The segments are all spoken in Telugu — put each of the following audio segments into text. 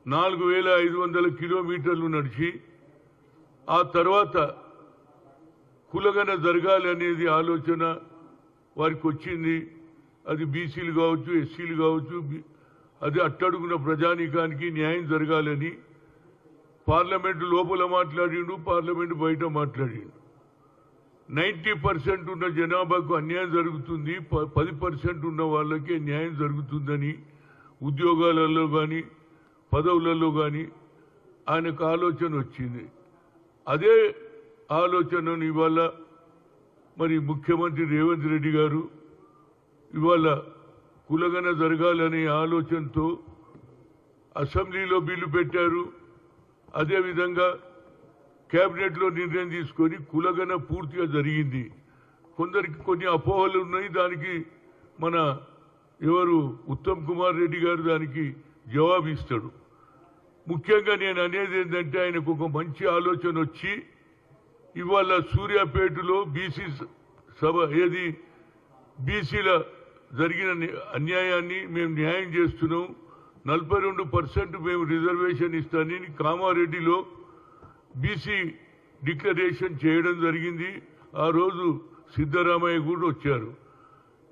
4500 కిలోమీటర్లు నడిచి ఆ తర్వాత కులగన జరగాలి అనేది ఆలోచన వారికి వచ్చింది. అది బీసీలు కావచ్చు, ఎస్సీలు కావచ్చు, అది అట్టడుగున ప్రజానీకానికి న్యాయం జరగాలని పార్లమెంటు లోపల మాట్లాడిండు, పార్లమెంటు బయట మాట్లాడిండు. 90% ఉన్న జనాభాకు అన్యాయం జరుగుతుంది, 10% ఉన్న వాళ్ళకే న్యాయం జరుగుతుందని ఉద్యోగాలలో కానీ పదవులలో కానీ ఆయనకు ఆలోచన వచ్చింది. అదే ఆలోచనను ఇవాళ మరి ముఖ్యమంత్రి రేవంత్ రెడ్డి గారు ఇవాళ కులగన జరగాలనే ఆలోచనతో అసెంబ్లీలో బిల్లు పెట్టారు. అదేవిధంగా కేబినెట్లో నిర్ణయం తీసుకొని కులగన పూర్తిగా జరిగింది. కొందరికి కొన్ని అపోహలు ఉన్నాయి, దానికి మన ఎవరు ఉత్తమ్ కుమార్ రెడ్డి గారు దానికి జవాబిస్తాడు. ముఖ్యంగా నేను అనేది ఏంటంటే ఆయనకు ఒక మంచి ఆలోచన వచ్చి ఇవాళ సూర్యాపేటలో బీసీ సభ ఏది బీసీల జరిగిన అన్యాయాన్ని మేము న్యాయం చేస్తున్నాం, 42% మేము రిజర్వేషన్ ఇస్తానని కామారెడ్డిలో బీసీ డిక్లరేషన్ చేయడం జరిగింది. ఆ రోజు సిద్ధరామయ్య కూడా వచ్చారు.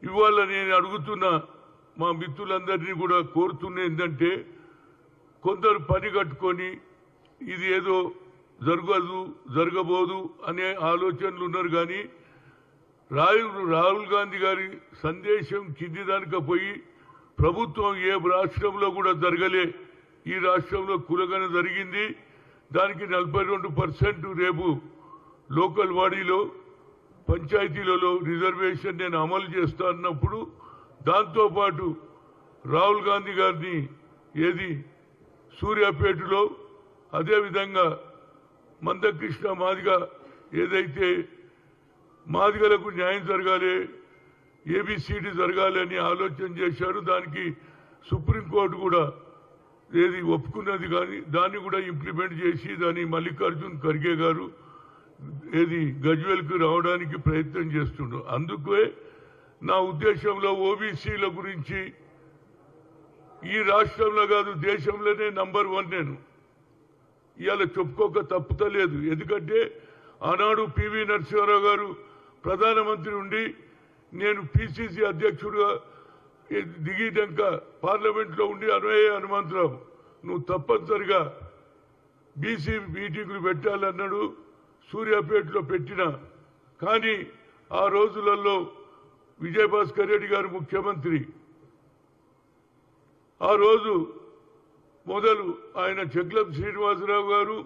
ఇవాళ నేను అడుగుతున్న మా మిత్రులందరినీ కూడా కోరుతున్న ఏంటంటే కొందరు పని కట్టుకొని ఇది ఏదో జరగదు జరగబోదు అనే ఆలోచనలు ఉన్నారు. కానీ రాహుల్ గాంధీ గారి సందేశం కింది దానిక పోయి ప్రభుత్వం ఏ రాష్ట్రంలో కూడా జరగలే, ఈ రాష్ట్రంలో కులగన జరిగింది, దానికి 42% రేపు లోకల్ బాడీలో పంచాయతీలలో రిజర్వేషన్ నేను అమలు చేస్తా అన్నప్పుడు దాంతోపాటు రాహుల్ గాంధీ గారిని ఏది సూర్యాపేటలో అదేవిధంగా మందకృష్ణ మాదిగ ఏదైతే మాదిగలకు న్యాయం జరగాలి, ఏబిసిడి జరగాలి అని ఆలోచన చేశారు. దానికి సుప్రీంకోర్టు కూడా ఏది ఒప్పుకున్నది, కానీ దాన్ని కూడా ఇంప్లిమెంట్ చేసి దాన్ని మల్లికార్జున్ ఖర్గే గారు ఏది గజ్వేల్కు రావడానికి ప్రయత్నం చేస్తుండ్రు. అందుకే నా ఉద్దేశంలో ఓబీసీల గురించి ఈ రాష్ట్రంలో కాదు దేశంలోనే నంబర్ 1 నేను ఇవాళ చెప్పుకోక తప్పుతలేదు. ఎందుకంటే ఆనాడు పివి నరసింహారావు గారు ప్రధానమంత్రి ఉండి నేను పిసిసి అధ్యక్షుడిగా దిగినాక పార్లమెంట్లో ఉండి హనుమంతరావు నువ్వు తప్పనిసరిగా బీసీ మీటింగులు పెట్టాలన్నాడు. సూర్యాపేటలో పెట్టిన, కానీ ఆ రోజులలో విజయభాస్కర్ రెడ్డి గారు ముఖ్యమంత్రి, ఆ రోజు మొదలు ఆయన చెక్లం శ్రీనివాసరావు గారు,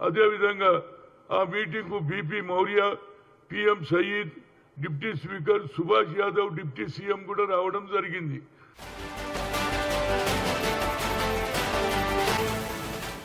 అదేవిధంగా ఆ మీటింగ్కు BP Maurya, PM Sayeed, deputy speaker Subhash Yadav, deputy CM కూడా రావడం జరిగింది.